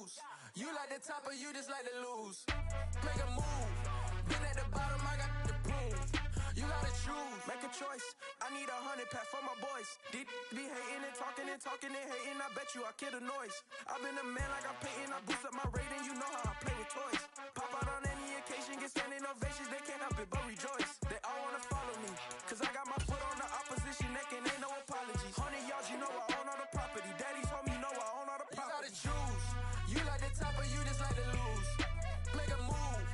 choose. You like the top or you just like to lose. Make a move. Been at the bottom, I got the prove. You gotta choose. Make a choice. I need 100 pack for my boys. These be hating and talking and talking and hating. I bet you I kill the noise. I've been a man like I'm Peyton. I boost up my rating. You know how I play with toys. Pop out on any occasion, get standing ovations. They can't help it but rejoice. They all wanna follow me, cause I got my foot on the opposition neck and ain't no apologies. 100 yards, you know I own all the property. Daddy's home, you know I own all the property. You gotta choose. You like the top or you just like to lose. Make a move.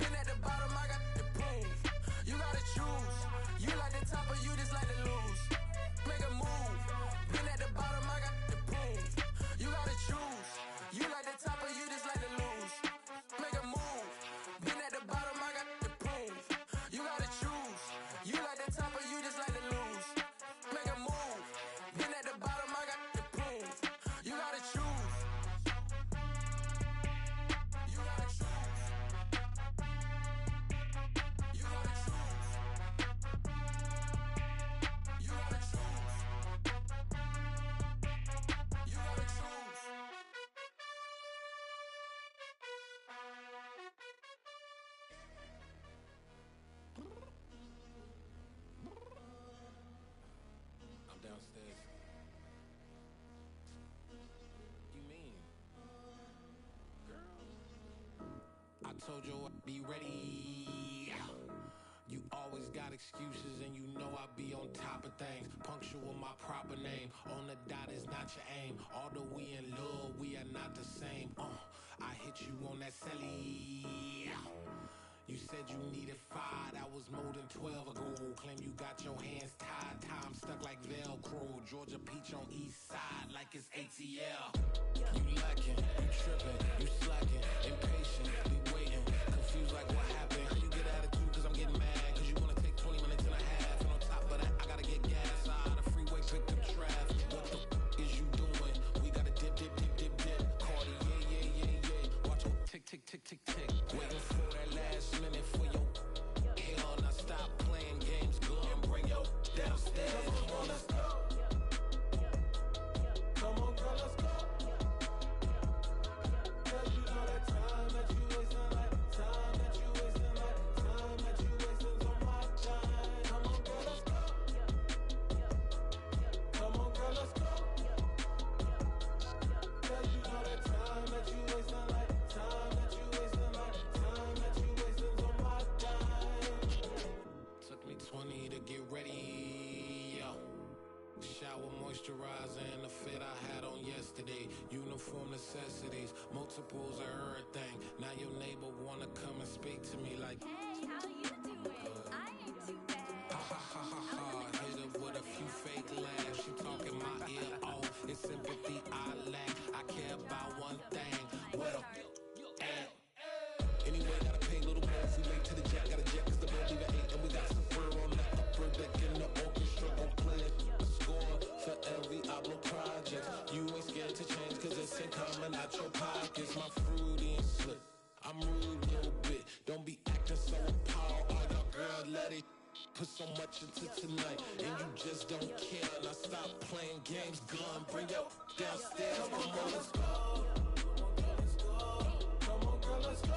Been at the bottom, I got the proof. You gotta choose. You like the top or you just like to lose. Make a move. Been at the bottom, I got the proof. You gotta choose. You like the top or you just like to lose. Make a move. Been at the bottom, I got the proof. You gotta choose. You like the top or you just like to lose. Make a move. Been at the bottom, I got the proof. You gotta choose. You gotta choose. You gotta choose. You gotta choose. You gotta choose. I'm downstairs. You mean? Girl. I told you I'd be ready. You always got excuses and you know I be on top of things. Punctual my proper name. On the dot is not your aim. Although we in love, we are not the same. I hit you on that celly. You said you needed 5, that was more than 12 ago. Claim you got your hands tied, time stuck like Velcro. Georgia Peach on east side like it's ATL. You lacking, you tripping, you slacking, impatient, be waiting, confused like what happened. How you get attitude cause I'm getting mad, cause you wanna take 20 minutes and a half. And on top of that, I gotta get gas out of the freeway, pick up traffic. What the is you doing? We gotta dip, dip, dip, dip, dip. Cardi, yeah. Watch your tick, tick, tick, tick, tick. Waiting for that last minute for your hell. Now stop playing games, go and bring your downstairs. Come on, let's go. Come on, girl, let's go. Cause you know that time that you wasting, like time that you wasting, like time that you wasting on my time. Come on, girl, let's go. Come on, girl, let's go. Cause you know that time that you wasting, like time that you wasting, like time that you wasting on my time. Took me 20 to get ready, yo. Shower, moisturizer, and the fit I had on yesterday. Uniform necessities, multiples of everything. Now your neighbor wanna come and speak to me like, Hey, how you doing? I ain't too bad. ha ha ha ha ha. Hit her with a few fake laughs. She talking my ear off. It's sympathy I lack. I care about one thing. What a at. Anyway, gotta pay a little more if we late to the jet. Got a jet cause the boat leave at 8. And we got some fur on the upper deck in the orchestra. Gon' play a score for every Oblo project. You ain't scared to change cause it's ain't coming out your pockets. My fruity and slip. I'm rude a little bit. Don't be acting so appalled. All y'all girls let it put so much into tonight. And you just don't care. Now stop playing games. Gun, bring your downstairs. Come on, girl, let's go. Come on, girl, let's go.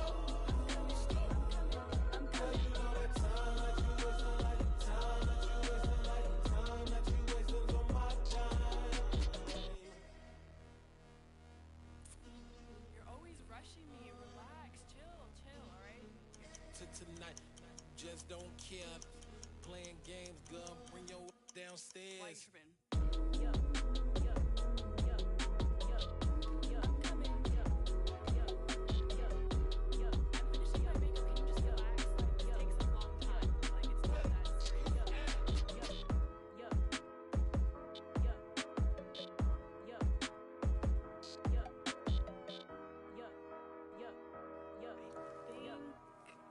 Girl, you know that time that you wasting, like time that you wasting, like time that you wasting on my time. You're always rushing me. Relax, chill, alright? To tonight, just don't care. Playing games, gun, bring your downstairs. Why you tripping? I'm coming. I'm finishing my makeup. Can you just relax? Like, it takes a long time. Like, it's not that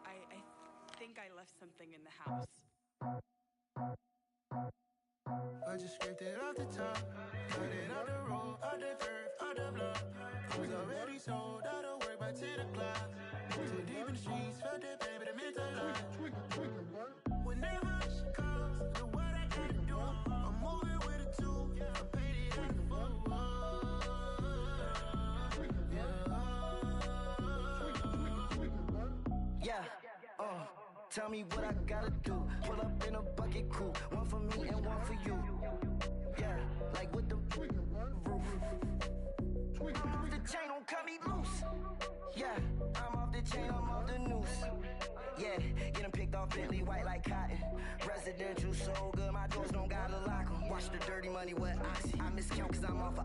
I think I left something in the house. I just scraped it off the top, cut it out the road, out the curve, out the block. I was already sold, out of work by 10 o'clock. Too deep in the streets, felt that pain, but it meant a lot. When they rush comes, the what I gotta do, I'm moving with a two, I paid it out the full. Yeah. tell me what I gotta do. Pull up in a bucket crew, one for me and one for you. Yeah, like with the roof. I'm off the chain, don't cut me loose. Yeah, I'm off the chain, I'm off the noose. Yeah, get them picked off Bentley, white like cotton. Residential so good, my doors don't gotta lock them. Watch the dirty money with oxy. I miscount cause I'm off a...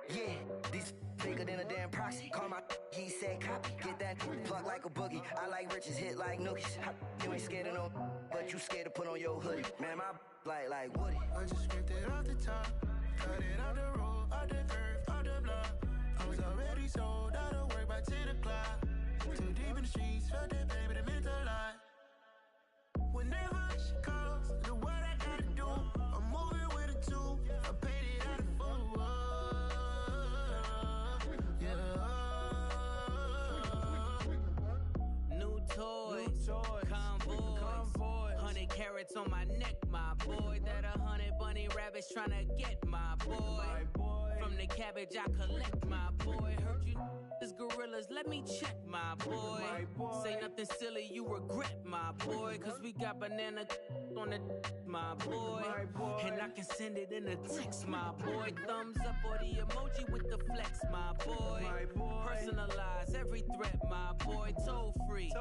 Yeah, these bigger than a damn proxy. Call my he said copy. Get that plug like a boogie. I like riches, hit like nookies. You ain't scared of no, but you scared to put on your hoodie. Man, my like Woody. I just scraped it off the top, cut it out the road, out the earth, out the block. I was already sold out of work by 10 o'clock. Too deep in the streets, felt that baby, that meant a lot. Whenever she calls, look what I gotta do. I'm moving with a two, I paid it out of full. Yeah. New toys, convoys, 100 carats on my neck, my boy. That 100 bunny rabbits tryna get my boy. From the cabbage I collect, my boy. Heard you is gorillas, let me check, my boy. Say nothing silly, you regret, my boy. Cause we got banana on the my boy. And I can send it in a text, my boy. Thumbs up or the emoji with the flex, my boy. Personalize every threat, my boy. Toll free,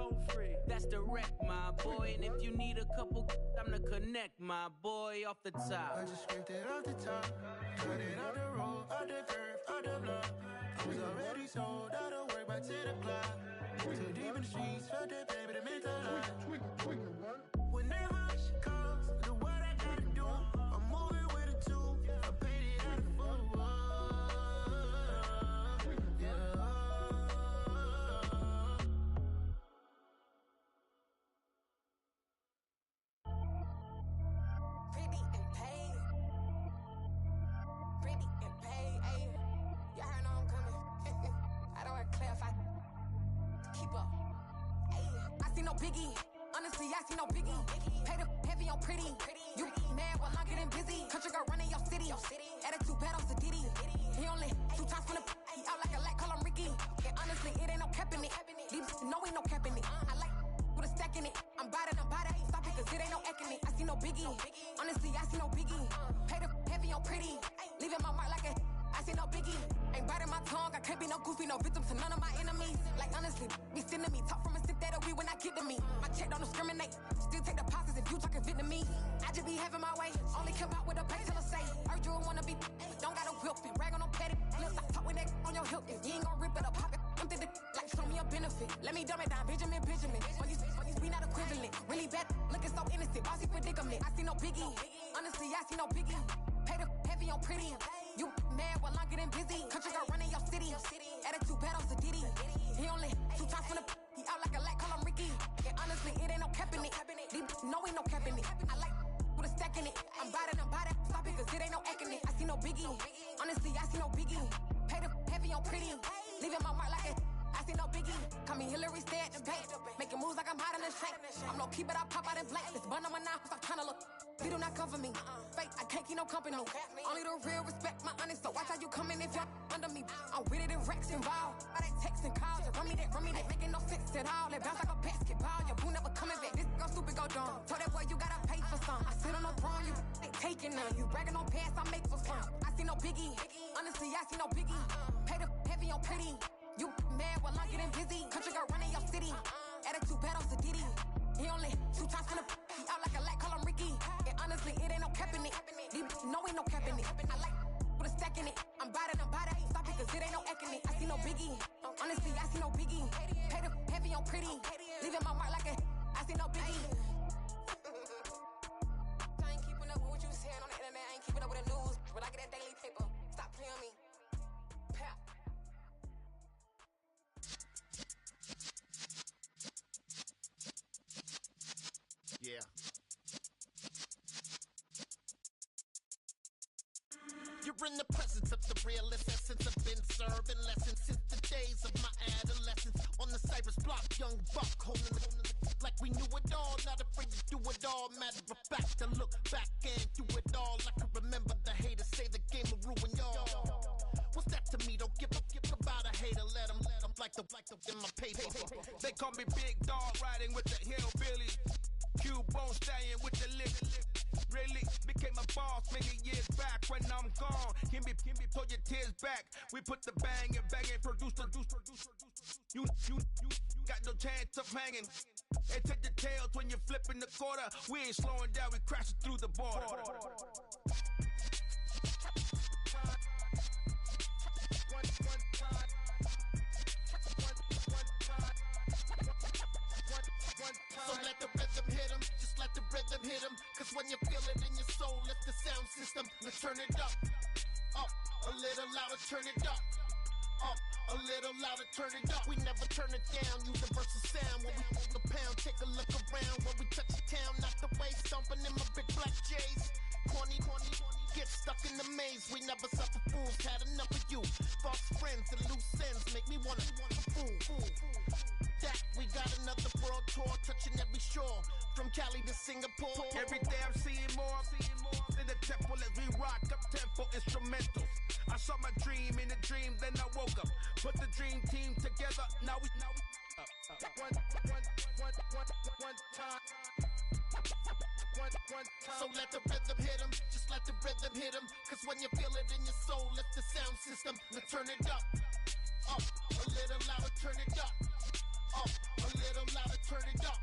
that's direct, my boy. And if you need a couple, I'm to connect, my boy, off the top. I just scraped it off the top, cut it out the road, out the earth, out the block. I was already sold out of work by 10 o'clock. Too deep in the streets, felt that baby, that meant a lot. Whenever she calls, look what I gotta do. I'm moving with a two, I paid it out of full. Yeah. Pretty and paid. Pretty and paid, ayy. Y'all heard I'm coming. I don't want to clarify. Keep up. Ayy. I see no biggie. Honestly, I see no biggie. Pay the heavy on pretty. You mad while I'm getting busy. Country girl running your city. Attitude bad on Diddy. He only 2 times from the he out like a light, call him Ricky. And honestly, it ain't no cap in it. These know ain't no cap in it. I like with a stack in it. I'm bought it. Stop it, cause it ain't no eck in it. I see no biggie. Honestly, I see no biggie. Pay the heavy on pretty. Leaving my mark like a I see no biggie. Ain't biting my tongue. I can't be no goofy, no victim to none of my enemies. Like honestly, be sending me talk from a sip that'll be when I get to me. My check don't discriminate. Still take deposits if you talking Vietnamese. I just be having my way. Only come out with a pay till I say. Heard you wanna be. Don't got no whip. Rag on no petty. Lips, I talk with that on your hip. If you ain't gon' rip it up, pop it. I'm the like show me a benefit. Let me dumb it down, Benjamin. For you we not equivalent. Really bad, looking so innocent. Bossy predicament. I see no biggie. Honestly, I see no biggie. Pay the heavy on pretty. You mad while I'm getting busy. Country girl running your city. Attitude bad on Diddy. He only 2 times from the he out like a light, call him Ricky. And honestly, it ain't no cap in it. These know ain't no cap in it. I like with a stack in it. I'm bought it. Stop it, cause it ain't no eck in it. I see no biggie. Honestly, I see no biggie. Pay the heavy on pretty. Leaving my mark like a I see no biggie. Call me Hillary, stay at the bank. Making moves like I'm hot in the shank. I'm no keep it, I pop out in blank. This bun on my knife, I'm trying to look. They do not come for me. Fake, I can't keep no company. Only the real respect my honest. So watch how you coming if you're under me. I'm with it in Rex involved. All that text and calls. Just run me that. Making no sense at all. They bounce like a basketball. Your boo never coming back. This go stupid, go dumb. Told that boy you gotta pay for some. I sit on the throne, you ain't taking none. You bragging on pants, I make for fun. I see no biggie. Honestly, I see no biggie. Pay the heavy on pretty. You mad while I'm getting busy. Country girl running your city. Attitude bad on Diddy. He only 2 times from the he out like a light, call him Ricky. And honestly, it ain't no cap in it. These know ain't no cap in it. I like with a stack in it. I'm bought it. Stop it, cause it ain't no eck in it. I see no biggie. Honestly, I see no biggie. Pay the heavy on pretty. Leaving my mark like a I see no biggie. I ain't keeping up with what you saying on the internet. I ain't keeping up with the news. But I get that daily paper. Stop playing on me. Pap. Yeah. You're in the presence of the realest essence. I've been serving lessons since the days of my adolescence. On the Cypress block, young buck holding the like we knew it all. Not afraid to do it all. Matter of fact, to look back and do it all. I can remember the haters say the game will ruin y'all. What's that to me? Don't give a about a hater. Let them like in my paper. They call me Big Dog, riding with the hillbilly. Q-Bone stallion with the lick. Really became a boss many years back. When I'm gone, can be pull your tears back. We put the bang and produce. You got no chance of hanging. And take the tails when you're flipping the quarter. We ain't slowing down, we crashing through the border. So let the rhythm hit him, just let the rhythm hit him. Cause when you feel it in your soul, lift the sound system. Let's turn it up, a little louder, turn it up, a little louder, turn it up. We never turn it down, universal sound. When we move the pound, take a look around. When we touch the town, knock the way, stomping in my big black J's. Corny, get stuck in the maze. We never suffer fools, had enough of you. False friends and loose ends make me wanna fool. That we got another world tour, touching every shore, from Cali to Singapore. Every day I'm seeing more in the temple as we rock up tempo instrumentals. I saw my dream in a dream, then I woke up. Put the dream team together. Now we one time. So let the rhythm hit him, just let the rhythm hit him. Cause when you feel it in your soul, lift the sound system. Let's turn it up, a little louder, turn it up, a little louder, turn it up.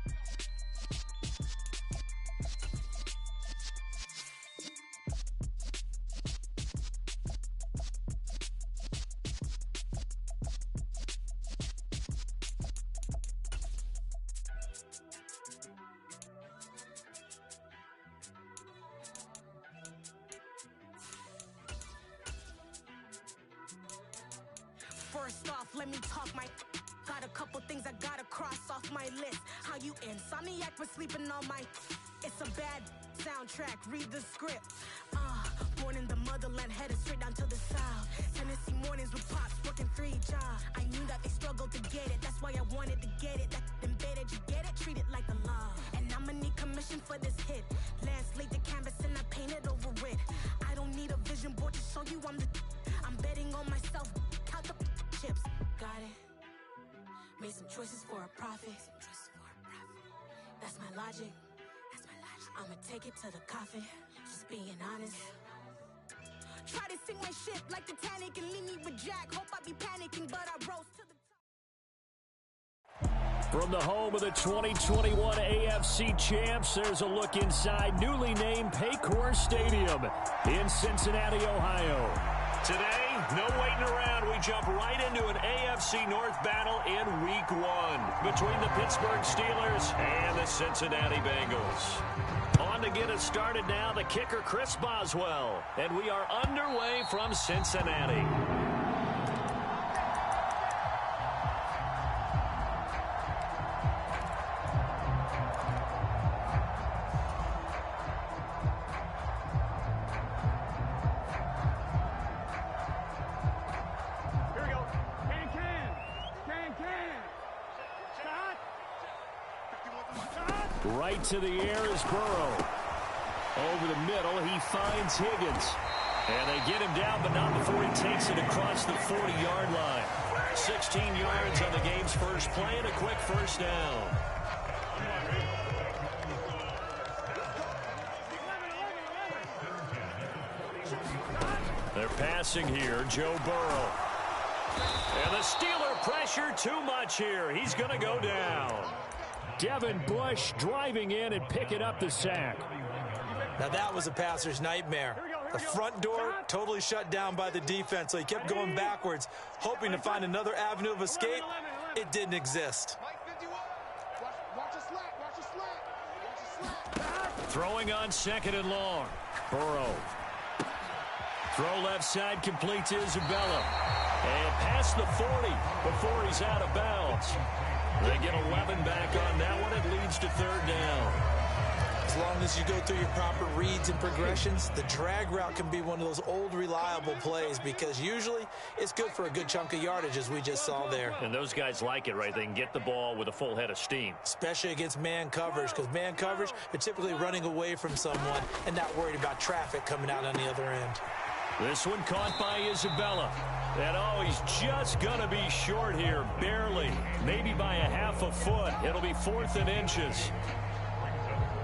First off, let me talk my. Got a couple things I gotta cross off my list. How you insomniac for sleeping on my. It's a bad soundtrack, read the script. Born in the motherland, headed straight down to the south. Tennessee mornings with pops, working 3 jobs. I knew that they struggled to get it, that's why I wanted to get it. That embedded, you get it, treat it like a law. And I'ma need commission for this hit. Lance laid the canvas and I painted over it. I don't need a vision board to show you I'm betting on myself, count the chips. Got it. Made some choices for a profit. That's my logic. I'ma take it to the coffin. Just being honest. Try to sing my shit like Titanic and leave me with Jack. Hope I be panicking, but I rose to the top. From the home of the 2021 AFC champs, there's a look inside newly named Paycor Stadium in Cincinnati, Ohio. Today, no waiting around. We jump right into an AFC North battle in Week 1 between the Pittsburgh Steelers and the Cincinnati Bengals. On to get us started now, the kicker Chris Boswell. And we are underway from Cincinnati. Right to the air is Burrow. Over the middle, he finds Higgins. And they get him down, but not before he takes it across the 40-yard line. 16 yards on the game's first play and a quick first down. They're passing here, Joe Burrow. And the Steeler pressure too much here. He's going to go down. Devin Bush driving in and picking up the sack. Now that was a passer's nightmare. The front door totally shut down by the defense, so he kept going backwards, hoping to find another avenue of escape. It didn't exist. Throwing on 2nd and long. Burrow. Throw left side, complete to Isabella. And past the 40 before he's out of bounds. They get 11 back on that one. It leads to 3rd down. As long as you go through your proper reads and progressions, the drag route can be one of those old reliable plays because usually it's good for a good chunk of yardage, as we just saw there. And those guys like it, right? They can get the ball with a full head of steam. Especially against man coverage, because man coverage, they're typically running away from someone and not worried about traffic coming out on the other end. This one caught by Isabella. And, oh, he's just going to be short here, barely. Maybe by a half a foot. It'll be 4th and inches.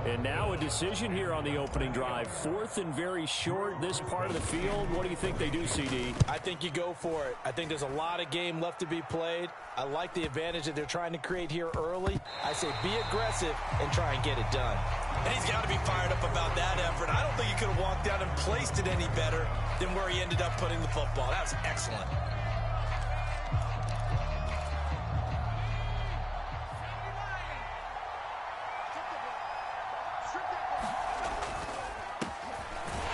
And now a decision here on the opening drive. 4th and very short, this part of the field. What do you think they do, CD? I think you go for it. I think there's a lot of game left to be played. I like the advantage that they're trying to create here early. I say be aggressive and try and get it done. And he's got to be fired up about that effort. I don't think he could have walked down and placed it any better than where he ended up putting the football. That was excellent.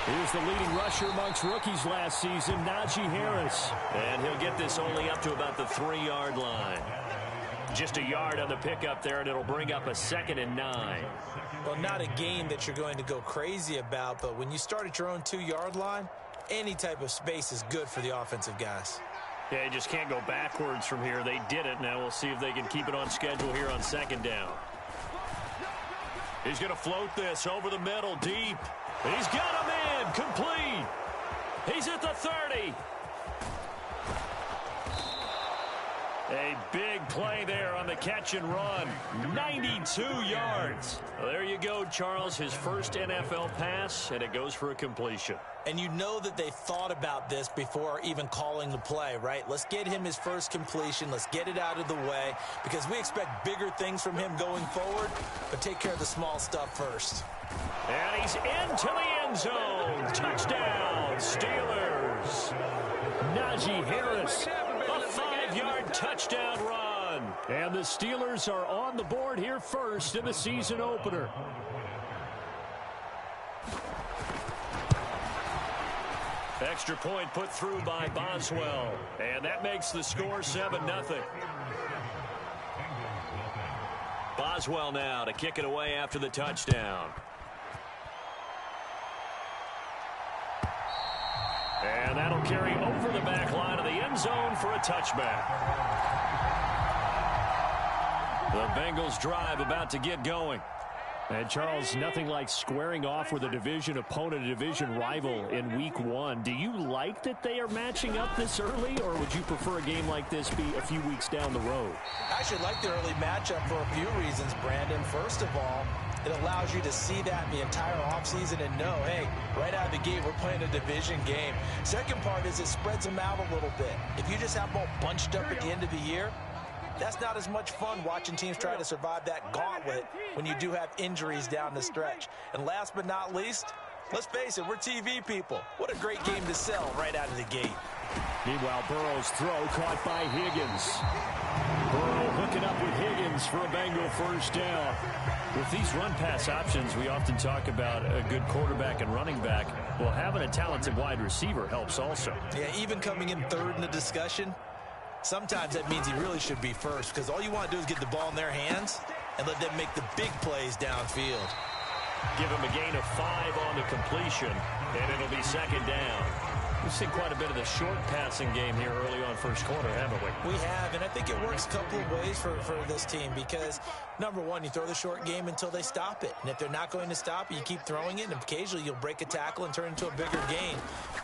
Here's the leading rusher amongst rookies last season, Najee Harris. And he'll get this only up to about the 3-yard line. Just a yard on the pickup there, and it'll bring up a 2nd and 9. Well, not a game that you're going to go crazy about, but when you start at your own 2-yard line, any type of space is good for the offensive guys. Yeah, you just can't go backwards from here. They did it. Now we'll see if they can keep it on schedule here on 2nd down. He's going to float this over the middle, deep. He's got him in, complete. He's at the 30. A big play there on the catch and run. 92 yards. Well, there you go, Charles. His first NFL pass, and it goes for a completion. And you know that they thought about this before even calling the play, right? Let's get him his first completion. Let's get it out of the way because we expect bigger things from him going forward, but take care of the small stuff first. And he's into the end zone. Touchdown, Steelers. Najee Harris, a 5-yard touchdown run. And the Steelers are on the board here first in the season opener. Extra point put through by Boswell. And that makes the score 7-0. Boswell now to kick it away after the touchdown. And that'll carry over the back line of the end zone for a touchback. The Bengals drive about to get going. And, Charles, nothing like squaring off with a division opponent, a division rival in Week 1. Do you like that they are matching up this early, or would you prefer a game like this be a few weeks down the road? I actually like the early matchup for a few reasons, Brandon. First of all, it allows you to see that the entire offseason and know, hey, right out of the gate, we're playing a division game. Second part is it spreads them out a little bit. If you just have them all bunched up at the end of the year, that's not as much fun watching teams try to survive that gauntlet when you do have injuries down the stretch. And last but not least, let's face it, we're TV people. What a great game to sell right out of the gate. Meanwhile, Burrow's throw caught by Higgins. Burrow hooking up with Higgins for a Bengal first down. With these run-pass options, we often talk about a good quarterback and running back. Well, having a talented wide receiver helps also. Yeah, even coming in third in the discussion, sometimes that means he really should be first because all you want to do is get the ball in their hands and let them make the big plays downfield. Give him a gain of 5 on the completion, and it'll be 2nd down. We've seen quite a bit of the short passing game here early on first quarter, haven't we? We have, and I think it works a couple of ways for this team because, number one, you throw the short game until they stop it. And if they're not going to stop it, you keep throwing it, and occasionally you'll break a tackle and turn it into a bigger gain.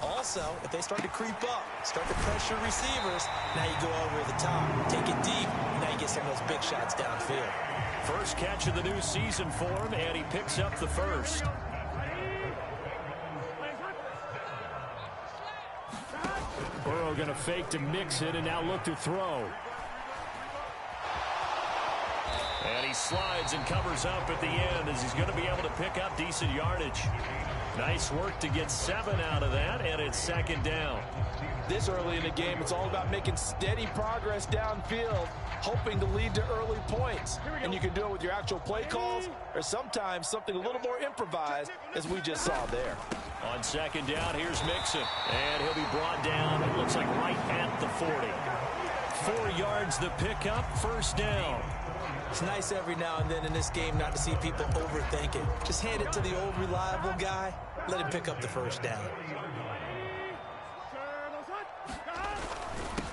Also, if they start to creep up, start to pressure receivers, now you go over the top, take it deep, and now you get some of those big shots downfield. First catch of the new season for him, and he picks up the first. Burrow going to fake to mix it and now look to throw. And he slides and covers up at the end as he's going to be able to pick up decent yardage. Nice work to get 7 out of that, and it's 2nd down. This early in the game, it's all about making steady progress downfield, hoping to lead to early points. And you can do it with your actual play calls or sometimes something a little more improvised, as we just saw there. On 2nd down, here's Mixon. And he'll be brought down, it looks like right at the 40. 4 yards the pickup, first down. It's nice every now and then in this game not to see people overthink it. Just hand it to the old reliable guy, let him pick up the first down.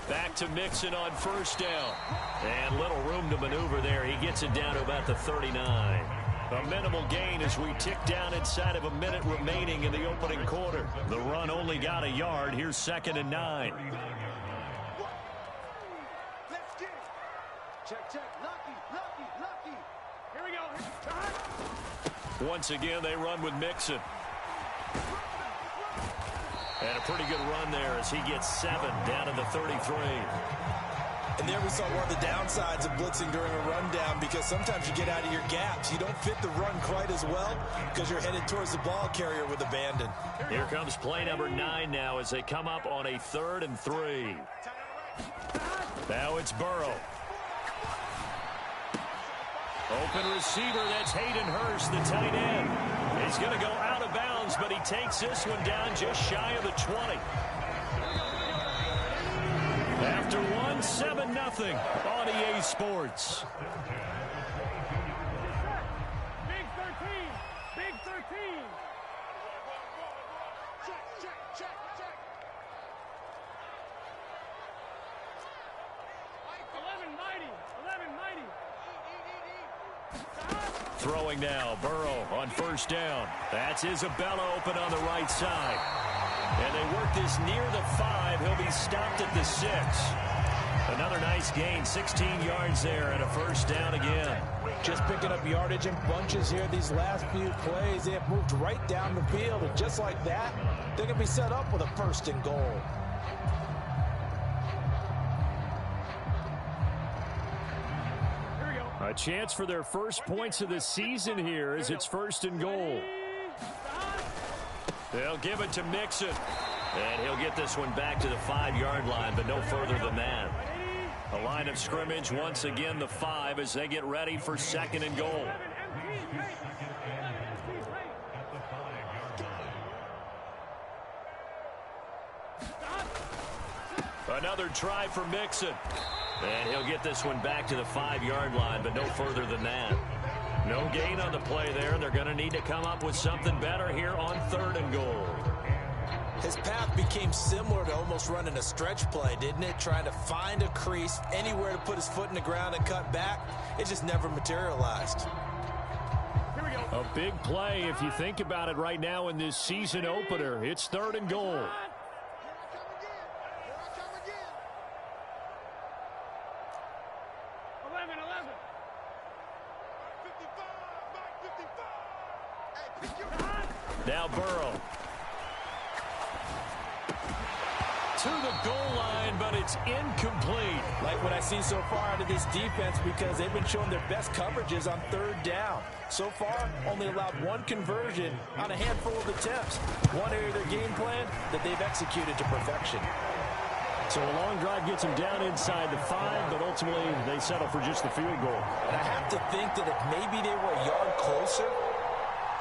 Back to Mixon on first down. And little room to maneuver there. He gets it down to about the 39. A minimal gain as we tick down inside of a minute remaining in the opening quarter. The run only got a yard. Here's 2nd and 9. Let's get it. Check. Lucky. Here we go. Once again, they run with Mixon. And a pretty good run there as he gets 7 down to the 33. And there we saw one of the downsides of blitzing during a rundown, because sometimes you get out of your gaps. You don't fit the run quite as well because you're headed towards the ball carrier with abandon. Here comes play number 9 now as they come up on a 3rd and 3. Now it's Burrow. Open receiver, that's Hayden Hurst, the tight end. He's going to go out of bounds, but he takes this one down just shy of the 20. After 7-0 on EA Sports. Big 13. Check. 11 mighty. Throwing now, Burrow on 1st down. That's Isabella open on the right side. And they work this near the 5. He'll be stopped at the 6. Another nice gain, 16 yards there and a 1st down again. Just picking up yardage in bunches here these last few plays. They have moved right down the field, and just like that, they're going to be set up with a 1st and goal. A chance for their first points of the season here as it's 1st and goal. They'll give it to Mixon. And he'll get this one back to the 5-yard line, but no further than that. A line of scrimmage, once again the 5 as they get ready for 2nd and goal. Another try for Mixon. And he'll get this one back to the 5-yard line, but no further than that. No gain on the play there, and they're going to need to come up with something better here on 3rd and goal. His path became similar to almost running a stretch play, didn't it? Trying to find a crease, anywhere to put his foot in the ground and cut back. It just never materialized. Here we go. A big play if you think about it right now in this season opener. It's 3rd and goal. Now Burrow. To the goal line, but it's incomplete. Like what I see so far out of this defense, because they've been showing their best coverages on 3rd down. So far, only allowed 1 conversion on a handful of attempts. One area of their game plan that they've executed to perfection. So a long drive gets them down inside the 5, but ultimately they settle for just the field goal. And I have to think that if maybe they were a yard closer,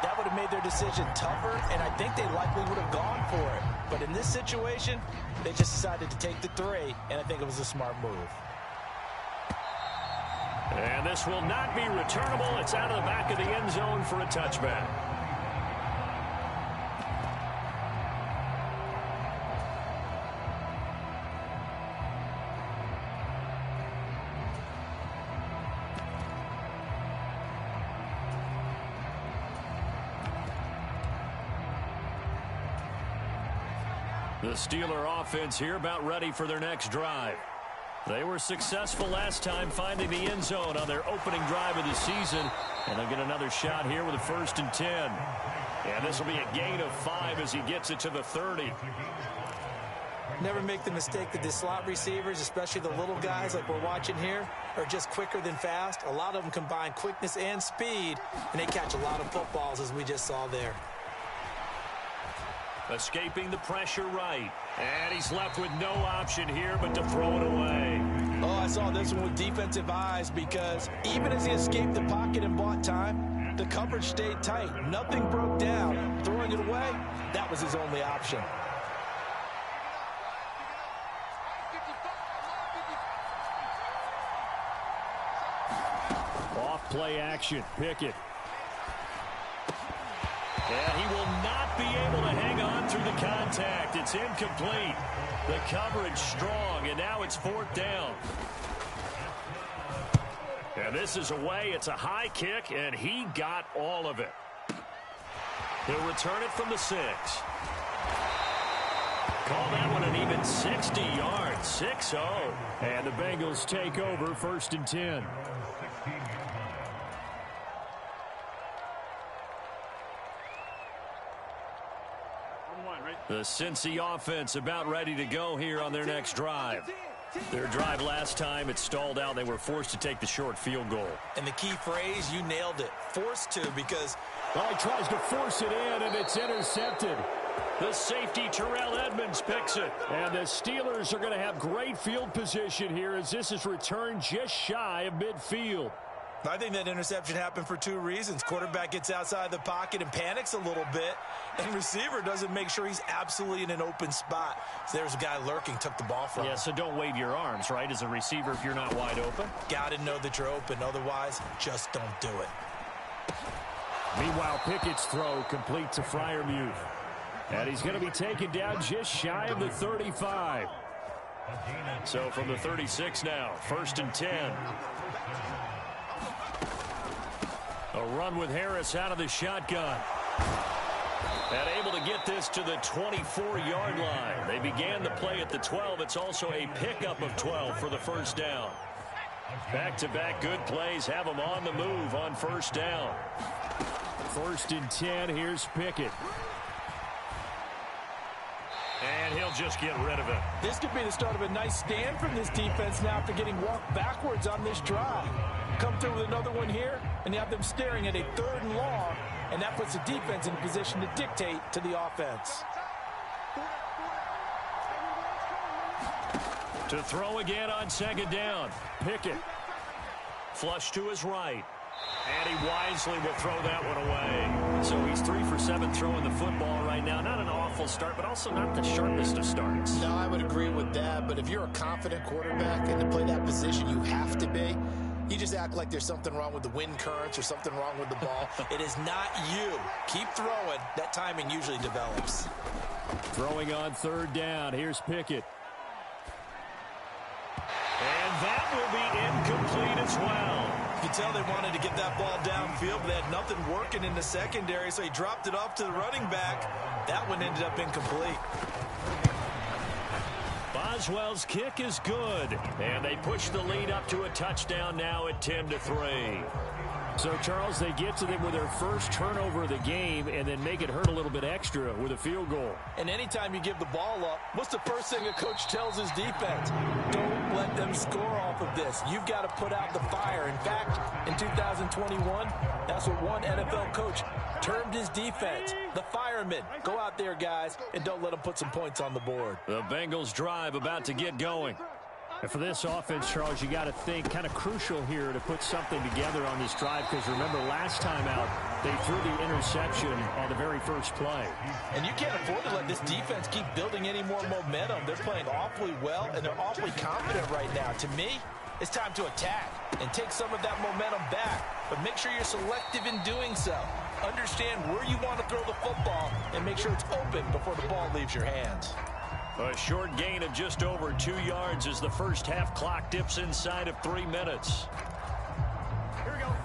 that would have made their decision tougher, and I think they likely would have gone for it. But in this situation, they just decided to take the 3, and I think it was a smart move. And this will not be returnable. It's out of the back of the end zone for a touchback. The Steeler offense here about ready for their next drive. They were successful last time finding the end zone on their opening drive of the season. And they'll get another shot here with a 1st and 10. And this will be a gain of 5 as he gets it to the 30. Never make the mistake that the slot receivers, especially the little guys like we're watching here, are just quicker than fast. A lot of them combine quickness and speed, and they catch a lot of footballs, as we just saw there. Escaping the pressure right. And he's left with no option here but to throw it away. Oh, I saw this one with defensive eyes, because even as he escaped the pocket and bought time, the coverage stayed tight. Nothing broke down. Throwing it away, that was his only option. Off play action. Pickett. And he will not be able to hang on through the contact. It's incomplete. The coverage strong, and now it's 4th down. And this is away. It's a high kick, and he got all of it. He'll return it from the 6. Call that one an even 60 yards, 6-0. And the Bengals take over 1st and 10. The Cincy offense about ready to go here on their next drive. Their drive last time, it stalled out. They were forced to take the short field goal. And the key phrase, you nailed it. Forced to, because... Well, he tries to force it in, and it's intercepted. The safety, Terrell Edmonds, picks it. And the Steelers are going to have great field position here as this is returned just shy of midfield. I think that interception happened for 2 reasons. Quarterback gets outside the pocket and panics a little bit, and receiver doesn't make sure he's absolutely in an open spot. So there's a guy lurking, took the ball from him. Yeah, so don't wave your arms, right, as a receiver if you're not wide open. Got to know that you're open. Otherwise, just don't do it. Meanwhile, Pickett's throw complete to Freiermuth. And he's going to be taken down just shy of the 35. So from the 36 now, 1st and 10. A run with Harris out of the shotgun. And able to get this to the 24-yard line. They began the play at the 12. It's also a pickup of 12 for the first down. Back-to-back good plays have them on the move on first down. 1st and 10, here's Pickett. And he'll just get rid of it. This could be the start of a nice stand from this defense now after getting walked backwards on this drive. Come through with another one here, and you have them staring at a 3rd and long, and that puts the defense in position to dictate to the offense. To throw again on 2nd down. Pickett. Flush to his right. And he wisely will throw that one away. So he's 3 for 7 throwing the football right now. Not an awful start, but also not the sharpest of starts. No, I would agree with that. But if you're a confident quarterback and to play that position, you have to be. You just act like there's something wrong with the wind currents or something wrong with the ball. It is not you. Keep throwing. That timing usually develops. Throwing on 3rd down. Here's Pickett. And that will be incomplete as well. You can tell they wanted to get that ball downfield, but they had nothing working in the secondary, so he dropped it off to the running back. That one ended up incomplete. Boswell's kick is good, and they push the lead up to a touchdown now at 10-3. So, Charles, they get to them with their first turnover of the game and then make it hurt a little bit extra with a field goal. And anytime you give the ball up, what's the first thing a coach tells his defense? Don't let them score off of this. You've got to put out the fire. In fact, in 2021, that's what one NFL coach termed his defense, the firemen. Go out there, guys, and don't let them put some points on the board. The Bengals drive about to get going. And for this offense, Charles, you got to think kind of crucial here to put something together on this drive because remember last time out they threw the interception on the very first play. And you can't afford to let this defense keep building any more momentum. They're playing awfully well and they're awfully confident right now. To me, it's time to attack and take some of that momentum back. But make sure you're selective in doing so. Understand where you want to throw the football and make sure it's open before the ball leaves your hands. A short gain of just over 2 yards as the first half clock dips inside of 3 minutes.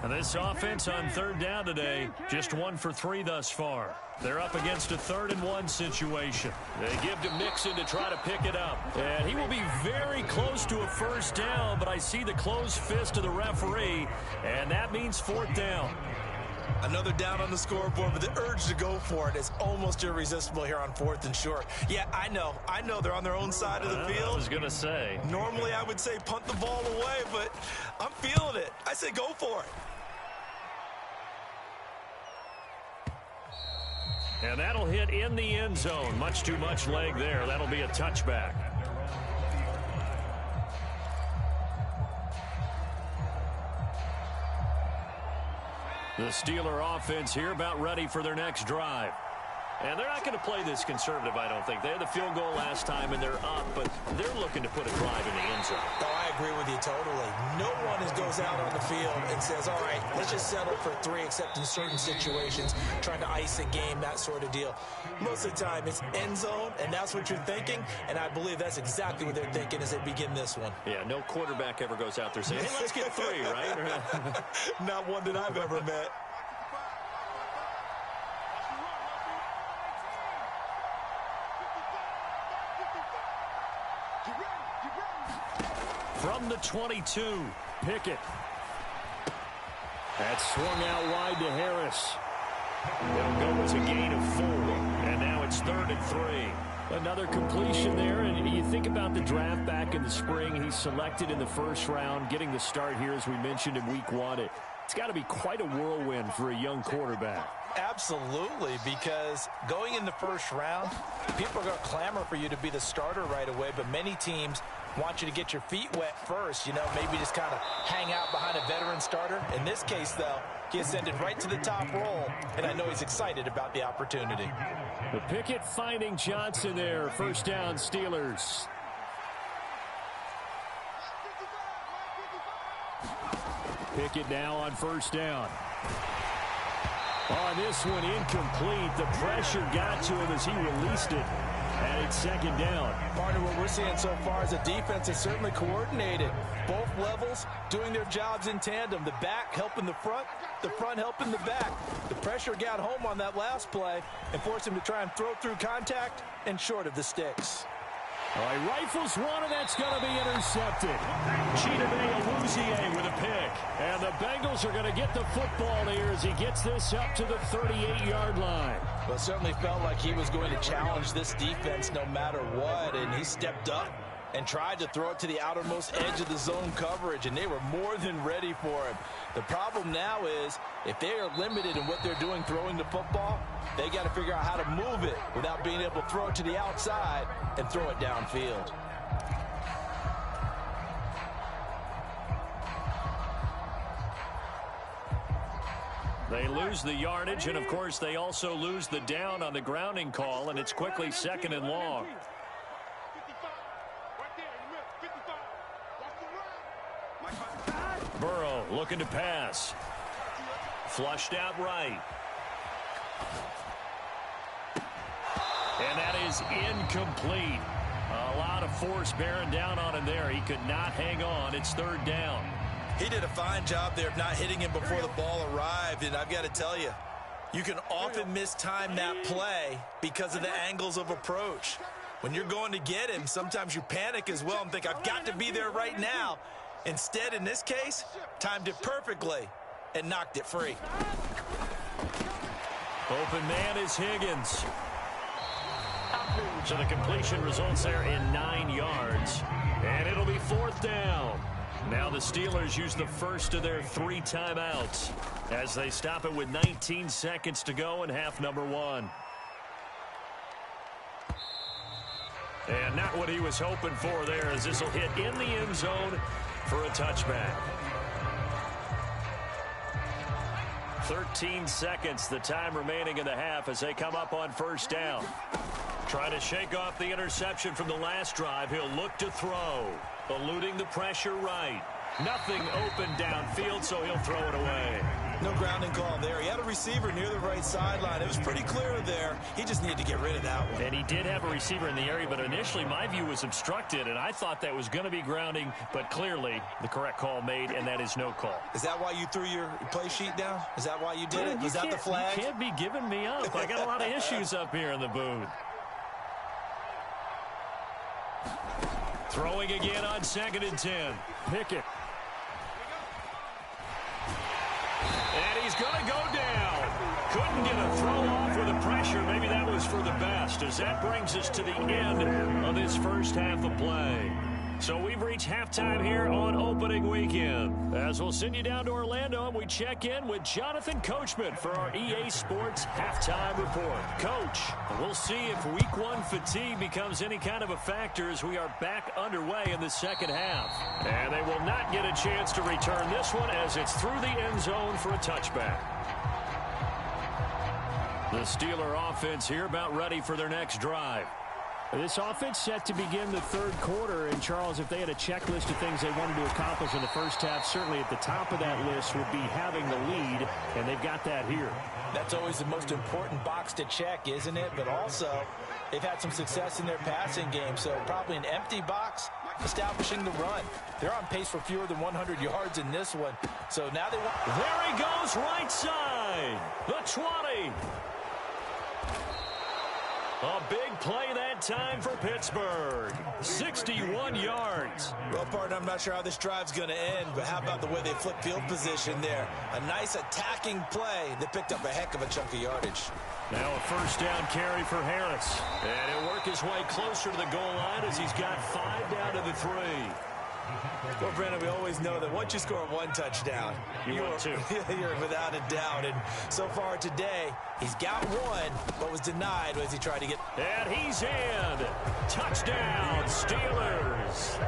And this offense on 3rd down today, just 1 for 3 thus far. They're up against a 3rd and 1 situation. They give to Mixon to try to pick it up. And he will be very close to a first down, but I see the closed fist of the referee, and that means 4th down. Another down on the scoreboard, but the urge to go for it is almost irresistible here on 4th and short. Yeah, I know they're on their own side of the field. I was going to say. Normally I would say punt the ball away, but I'm feeling it. I say go for it. And that'll hit in the end zone. Much too much leg there. That'll be a touchback. The Steeler offense here about ready for their next drive. And they're not going to play this conservative, I don't think. They had the field goal last time, and they're up, but they're looking to put a drive in the end zone. Oh, I agree with you totally. No one goes out on the field and says, all right, let's just settle for 3, except in certain situations, trying to ice a game, that sort of deal. Most of the time, it's end zone, and that's what you're thinking, and I believe that's exactly what they're thinking as they begin this one. Yeah, no quarterback ever goes out there saying, hey, let's get 3, right? Not one that I've ever met. From the 22, Pickett. That's swung out wide to Harris. It'll go as a gain of 4, and now it's 3rd and 3. Another completion there, and you think about the draft back in the spring. He's selected in the first round, getting the start here, as we mentioned, in week 1. It's got to be quite a whirlwind for a young quarterback. Absolutely, because going in the first round, people are going to clamor for you to be the starter right away, but many teams want you to get your feet wet first, maybe just kind of hang out behind a veteran starter. In this case, though, he ascended right to the top role, and I know he's excited about the opportunity. The Pickett finding Johnson there. First down, Steelers. Pickett now on first down. On this one, incomplete. The pressure got to him as he released it. And it's 2nd down. Partner, what we're seeing so far is a defense is certainly coordinated. Both levels doing their jobs in tandem. The back helping the front helping the back. The pressure got home on that last play and forced him to try and throw through contact and short of the sticks. All right, rifles one, and that's going to be intercepted. Chidobe Awuzie with a pick. And the Bengals are going to get the football here as he gets this up to the 38-yard line. Well, it certainly felt like he was going to challenge this defense no matter what, and he stepped up and tried to throw it to the outermost edge of the zone coverage, and they were more than ready for him. The problem now is if they are limited in what they're doing throwing the football, they got to figure out how to move it without being able to throw it to the outside and throw it downfield. They lose the yardage, and, of course, they also lose the down on the grounding call, and it's quickly 2nd and long. Burrow looking to pass. Flushed out right. And that is incomplete. A lot of force bearing down on him there. He could not hang on. It's 3rd down. He did a fine job there of not hitting him before the ball arrived, and I've got to tell you, you can often mistime that play because of the angles of approach. When you're going to get him, sometimes you panic as well and think, I've got to be there right now. Instead, in this case, timed it perfectly and knocked it free. Open man is Higgins. So the completion results there in 9 yards. And it'll be 4th down. Now the Steelers use the first of their 3 timeouts as they stop it with 19 seconds to go in half number 1. And not what he was hoping for there, as this will hit in the end zone for a touchback. 13 seconds, the time remaining in the half as they come up on first down. Trying to shake off the interception from the last drive. He'll look to throw. Eluding the pressure right. Nothing open downfield, so he'll throw it away. No grounding call there. He had a receiver near the right sideline. It was pretty clear there. He just needed to get rid of that one. And he did have a receiver in the area, but initially my view was obstructed, and I thought that was going to be grounding, but clearly the correct call made, and that is no call. Is that why you threw your play sheet down? Is that why you did it? Was that the flag? You can't be giving me up. I got a lot of issues up here in the booth. Throwing again on 2nd and 10. Pickett. And he's going to go down. Couldn't get a throw off with the pressure. Maybe that was for the best, as that brings us to the end of this first half of play. So we've reached halftime here on opening weekend. As we'll send you down to Orlando, and we check in with Jonathan Coachman for our EA Sports Halftime Report. Coach, we'll see if Week 1 fatigue becomes any kind of a factor as we are back underway in the second half. And they will not get a chance to return this one as it's through the end zone for a touchback. The Steeler offense here about ready for their next drive. This offense set to begin the third quarter, and Charles, if they had a checklist of things they wanted to accomplish in the first half, certainly at the top of that list would be having the lead, and they've got that here. That's always the most important box to check, isn't it? But also, they've had some success in their passing game, so probably an empty box establishing the run. They're on pace for fewer than 100 yards in this one, so now they want... There he goes, right side, the 20. A big play that time for Pittsburgh. 61 yards. Well, partner, I'm not sure how this drive's going to end, but how about the way they flip field position there? A nice attacking play that picked up a heck of a chunk of yardage. Now a first down carry for Harris. And he'll work his way closer to the goal line as he's got 5 down to the 3. Well, Brandon, we always know that once you score one touchdown, you're without a doubt. And so far today, he's got one, but was denied as he tried to get... And he's in. Touchdown, Steelers.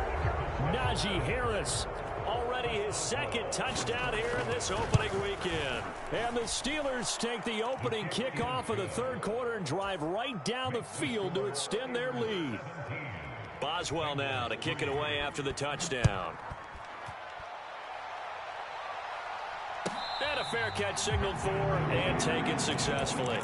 Najee Harris, already his second touchdown here in this opening weekend. And the Steelers take the opening kickoff of the third quarter and drive right down the field to extend their lead. Boswell now to kick it away after the touchdown. And a fair catch signaled for and taken successfully.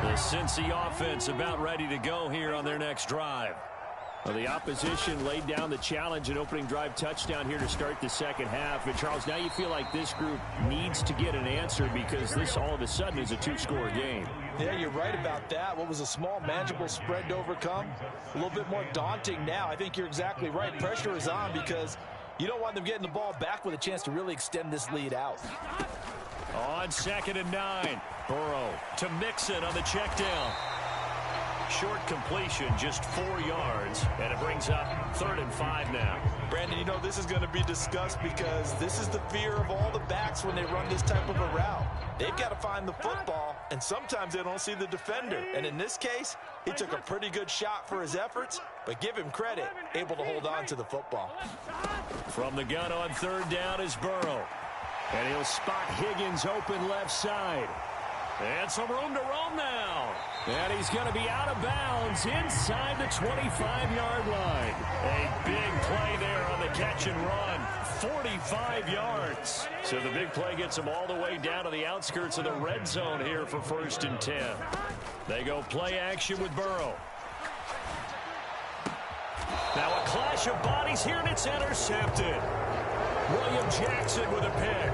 The Cincy offense about ready to go here on their next drive. Well, the opposition laid down the challenge and opening drive touchdown here to start the second half. And, Charles, now you feel like this group needs to get an answer because this all of a sudden is a two-score game. Yeah, you're right about that. What was a small, manageable spread to overcome? A little bit more daunting now. I think you're exactly right. Pressure is on because you don't want them getting the ball back with a chance to really extend this lead out. On 2nd and 9, Burrow to Mixon on the check down. Short completion, just 4 yards, and it brings up 3rd and 5 now. Brandon, you know this is going to be discussed because this is the fear of all the backs when they run this type of a route. They've got to find the football, and sometimes they don't see the defender. And in this case, he took a pretty good shot for his efforts, but give him credit, able to hold on to the football. From the gun on 3rd down is Burrow. And he'll spot Higgins open left side. And some room to roam now. And he's going to be out of bounds inside the 25-yard line. A big play there on the catch and run. 45 yards. So the big play gets him all the way down to the outskirts of the red zone here for 1st and 10. They go play action with Burrow. Now a clash of bodies here, and it's intercepted. William Jackson with a pick.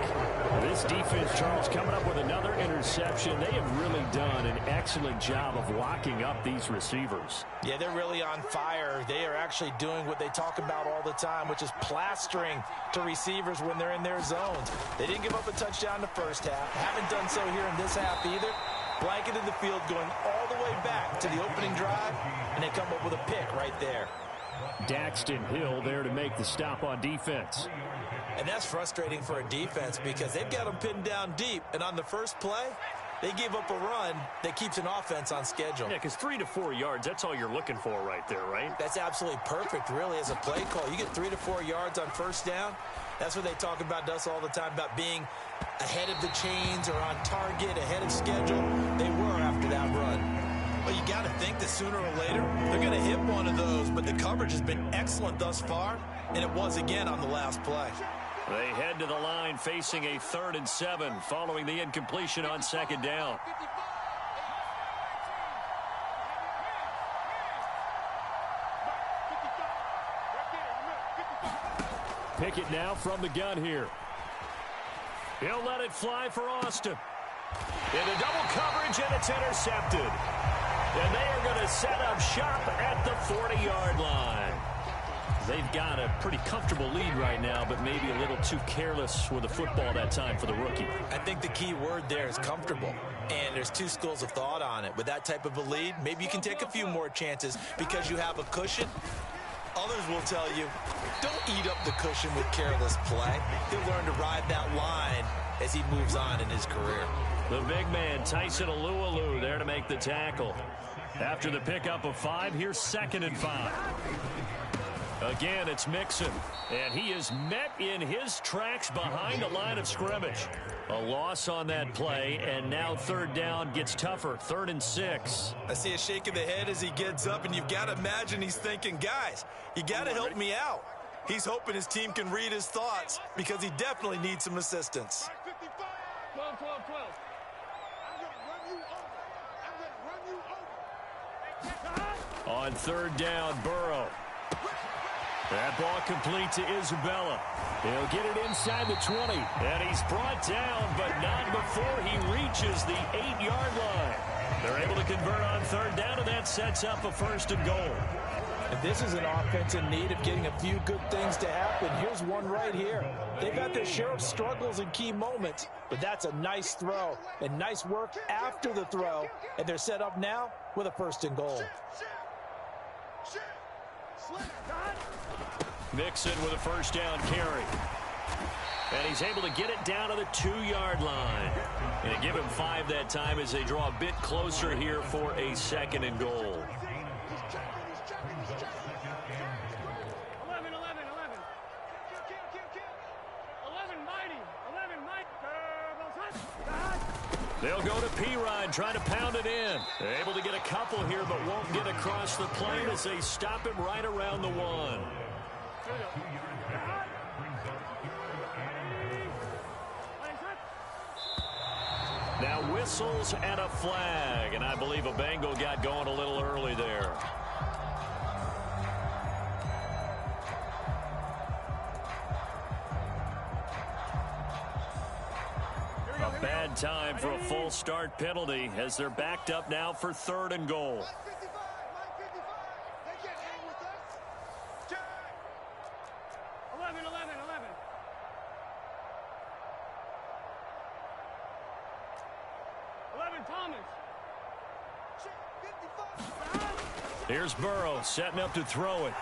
This defense, Charles, coming up with another interception. They have really done an excellent job of locking up these receivers. Yeah, they're really on fire. They are actually doing what they talk about all the time, which is plastering to receivers when they're in their zones. They didn't give up a touchdown in the first half. Haven't done so here in this half either. Blanketed the field going all the way back to the opening drive, and they come up with a pick right there. Daxton Hill there to make the stop on defense. And that's frustrating for a defense because they've got them pinned down deep. And on the first play, they gave up a run that keeps an offense on schedule. Yeah, because 3 to 4 yards, that's all you're looking for right there, right? That's absolutely perfect, really, as a play call. You get 3 to 4 yards on first down. That's what they talk about to us all the time, about being ahead of the chains or on target, ahead of schedule. They were after that run. Well, you got to think that sooner or later they're going to hit one of those, but the coverage has been excellent thus far, and it was again on the last play. They head to the line facing a 3rd and 7 following the incompletion on 2nd down. Pickett now from the gun here. He'll let it fly for Austin. Into double coverage, and it's intercepted. And they are going to set up shop at the 40-yard line. They've got a pretty comfortable lead right now, but maybe a little too careless with the football that time for the rookie. I think the key word there is comfortable. And there's two schools of thought on it. With that type of a lead, maybe you can take a few more chances because you have a cushion. Others will tell you, don't eat up the cushion with careless play. He'll learn to ride that line as he moves on in his career. The big man, Tyson Alualu, there to make the tackle. After the pickup of 5, here's 2nd and 5. Again, it's Mixon, and he is met in his tracks behind the line of scrimmage. A loss on that play, and now third down gets tougher, 3rd and 6. I see a shake of the head as he gets up, and you've got to imagine he's thinking, guys, you got to help me out. He's hoping his team can read his thoughts because he definitely needs some assistance. 12, 12, 12. On third down, Burrow. That ball complete to Isabella. He'll get it inside the 20. And he's brought down, but not before he reaches the 8-yard line. They're able to convert on third down, and that sets up a 1st and goal. And this is an offense in need of getting a few good things to happen. Here's one right here. They've had their share of struggles in key moments, but that's a nice throw and nice work after the throw. And they're set up now with a 1st and goal. Mixon with a 1st down carry. And he's able to get it down to the 2-yard line. And they give him 5 that time as they draw a bit closer here for a 2nd and goal. 11, 11, 11. 11, mighty. 11, mighty. They'll go to P-Rod, trying to pound it in. They're able to get a couple here, but won't get across the plane as they stop him right around the 1. Now whistles and a flag, and I believe a Bengal got going a little early there. A bad time for a full start penalty as they're backed up now for 3rd and goal. 11, 11, 11. 11, Thomas. Here's Burrow setting up to throw it.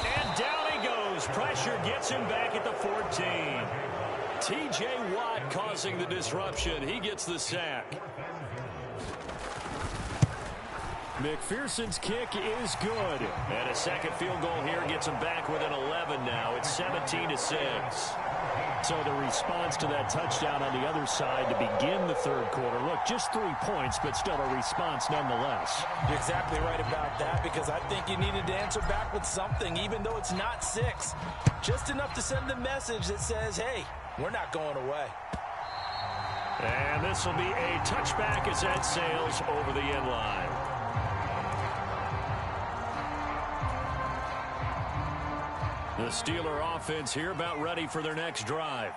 And down he goes. Pressure gets him back at the 14. T.J. Watt causing the disruption. He gets the sack. McPherson's kick is good. And a second field goal here gets him back within 11 now. It's 17-6. So the response to that touchdown on the other side to begin the 3rd quarter. Look, just 3 points, but still a response nonetheless. You're exactly right about that, because I think you needed to answer back with something, even though it's not 6. Just enough to send the message that says, hey, we're not going away. And this will be a touchback as that sails over the end line. The Steeler offense here about ready for their next drive.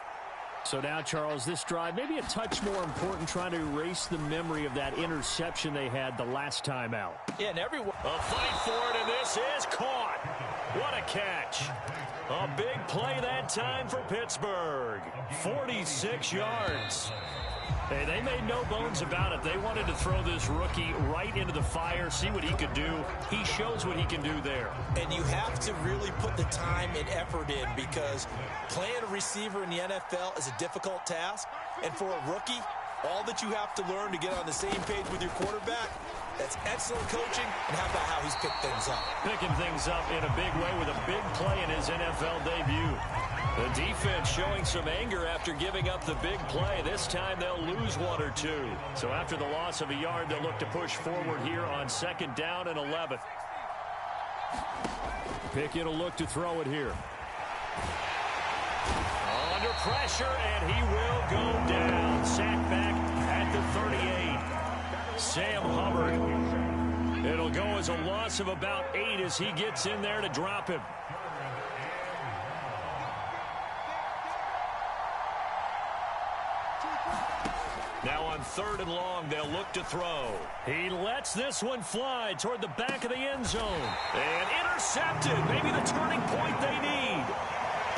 So now, Charles, this drive maybe a touch more important, trying to erase the memory of that interception they had the last time out. Yeah, and everyone. A fight for it, and this is caught. What a catch. A big play that time for Pittsburgh. 46 yards. Hey, they made no bones about it. They wanted to throw this rookie right into the fire, see what he could do. He shows what he can do there. And you have to really put the time and effort in, because playing a receiver in the NFL is a difficult task. And for a rookie, all that you have to learn to get on the same page with your quarterback, that's excellent coaching. And how about how he's picked things up? Picking things up in a big way with a big play in his NFL debut. The defense showing some anger after giving up the big play. This time they'll lose 1 or 2. So after the loss of a yard, they'll look to push forward here on 2nd down and 11. Pickett will look to throw it here. Under pressure, and he will go down. Sacked back at the 38. Sam Hubbard. It'll go as a loss of about 8 as he gets in there to drop him. Now on 3rd and long, they'll look to throw. He lets this one fly toward the back of the end zone. And intercepted. Maybe the turning point they need.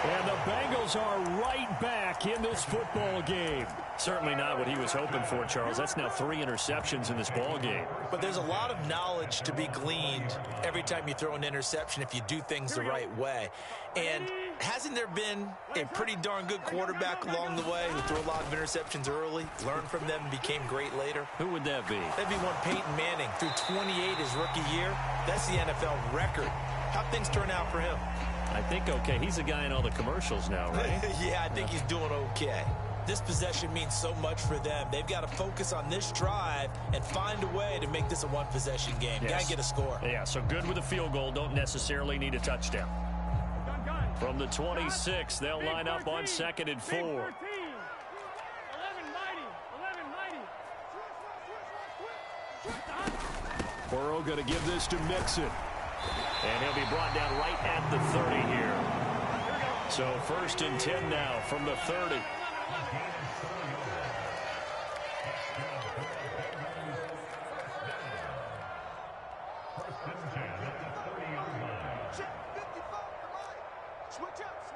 And the Bengals are right back in this football game. Certainly not what he was hoping for, Charles. That's now 3 interceptions in this ball game. But there's a lot of knowledge to be gleaned every time you throw an interception if you do things the right way. And hasn't there been a pretty darn good quarterback along the way who threw a lot of interceptions early, learned from them, and became great later? Who would that be? That'd be one Peyton Manning. Threw 28 his rookie year. That's the NFL record. How'd things turn out for him? I think okay. He's a guy in all the commercials now, right? Yeah, I think he's doing okay. This possession means so much for them. They've got to focus on this drive and find a way to make this a one-possession game. Yes. Got to get a score. Yeah, so good with a field goal. Don't necessarily need a touchdown. From the 26, they'll line up on 2nd and 4. Burrow going to give this to Mixon. And he'll be brought down right at the 30 here. So 1st and 10 now from the 30. Switch up.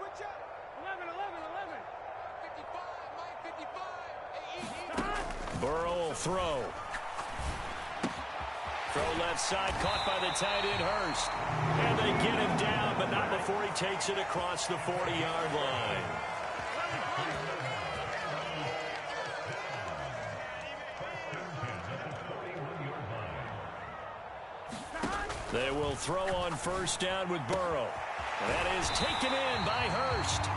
11. 55. Burrow will throw. Throw left side, caught by the tight end Hurst. And they get him down, but not before he takes it across the 40-yard line. They will throw on 1st down with Burrow. That is taken in by Hurst.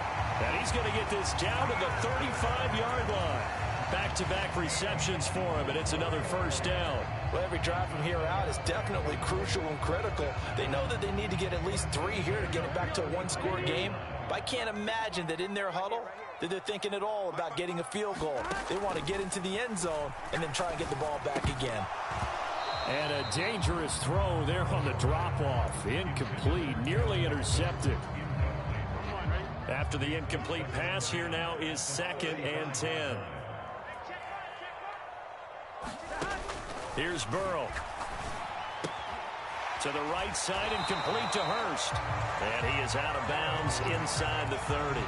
And he's going to get this down to the 35-yard line. Back-to-back receptions for him, and it's another 1st down. Well, every drive from here out is definitely crucial and critical. They know that they need to get at least 3 here to get it back to a one-score game. But I can't imagine that in their huddle that they're thinking at all about getting a field goal. They want to get into the end zone and then try and get the ball back again. And a dangerous throw there on the drop-off. Incomplete, nearly intercepted. After the incomplete pass, here now is 2nd and 10. Here's Burrow. To the right side and complete to Hurst. And he is out of bounds inside the 30.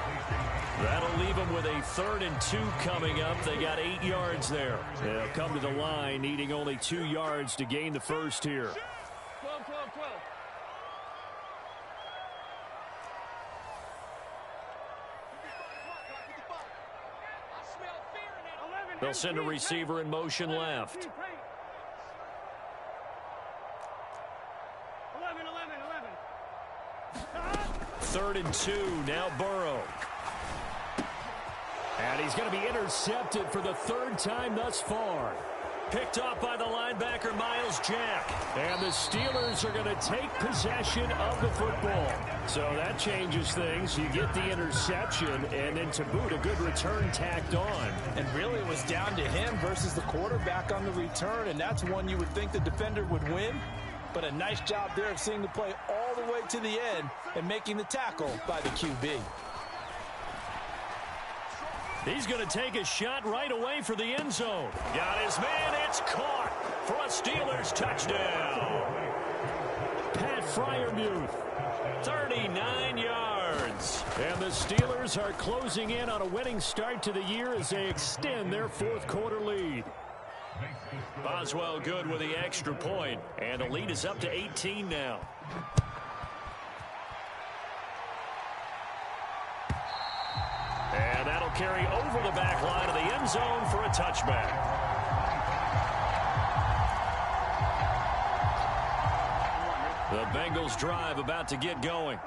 That'll leave him with a 3rd and 2 coming up. They got 8 yards there. They'll come to the line, needing only 2 yards to gain the 1st here. 12. They'll send a receiver in motion left. 3rd and 2, now Burrow. And he's going to be intercepted for the 3rd time thus far. Picked off by the linebacker, Miles Jack. And the Steelers are going to take possession of the football. So that changes things. You get the interception, and then to boot, a good return tacked on. And really it was down to him versus the quarterback on the return, and that's one you would think the defender would win. But a nice job there of seeing the play all the way to the end and making the tackle by the QB. He's going to take a shot right away for the end zone. Got his man. It's caught for a Steelers touchdown. Pat Freiermuth, 39 yards. And the Steelers are closing in on a winning start to the year as they extend their 4th quarter lead. Boswell good with the extra point, and the lead is up to 18 now. And that'll carry over the back line of the end zone for a touchback. The Bengals drive about to get going.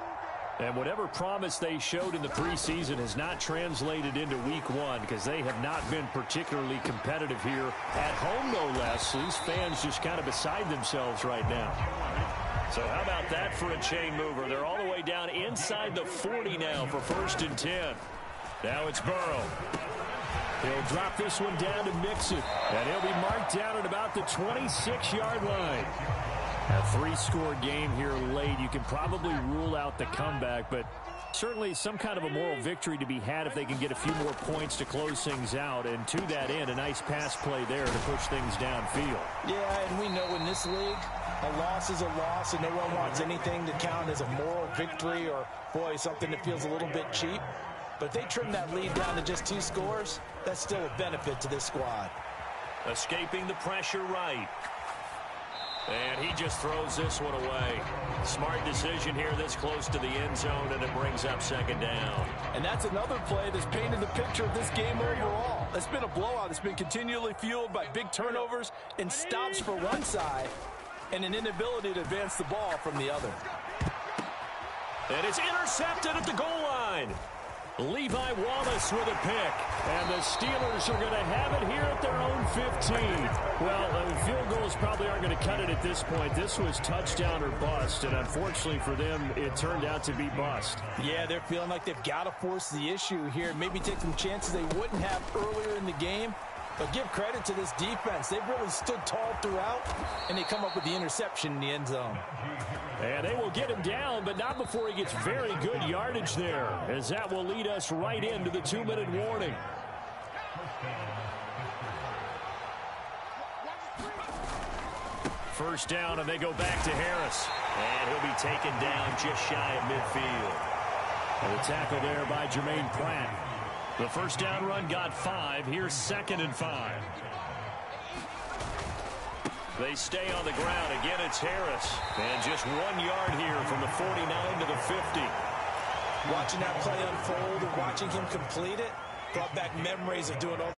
And whatever promise they showed in the preseason has not translated into week 1 because they have not been particularly competitive here at home, no less. So these fans just kind of beside themselves right now. So how about that for a chain mover? They're all the way down inside the 40 now for 1st and 10. Now it's Burrow. He'll drop this one down to Mixon. And he'll be marked down at about the 26-yard line. A 3-score game here late. You can probably rule out the comeback, but certainly some kind of a moral victory to be had if they can get a few more points to close things out. And to that end, a nice pass play there to push things downfield. Yeah, and we know in this league, a loss is a loss, and no one wants anything to count as a moral victory or, boy, something that feels a little bit cheap. But if they trim that lead down to just 2 scores, that's still a benefit to this squad. Escaping the pressure right. And he just throws this one away. Smart decision here this close to the end zone, and it brings up 2nd down. And that's another play that's painted the picture of this game overall. It's been a blowout. It's been continually fueled by big turnovers and stops for one side and an inability to advance the ball from the other. And it's intercepted at the goal line. Levi Wallace with a pick. And the Steelers are going to have it here at their own 15. Well, field goals probably aren't going to cut it at this point. This was touchdown or bust, and unfortunately for them, it turned out to be bust. Yeah, they're feeling like they've got to force the issue here. Maybe take some chances they wouldn't have earlier in the game. But give credit to this defense. They've really stood tall throughout, and they come up with the interception in the end zone. And they will get him down, but not before he gets very good yardage there, as that will lead us right into the 2-minute warning. First down, and they go back to Harris. And he'll be taken down just shy of midfield. And the tackle there by Jermaine Pratt. The first down run got 5. Here's 2nd and 5. They stay on the ground. Again, it's Harris. And just 1 yard here from the 49 to the 50. Watching that play unfold and watching him complete it brought back memories of doing all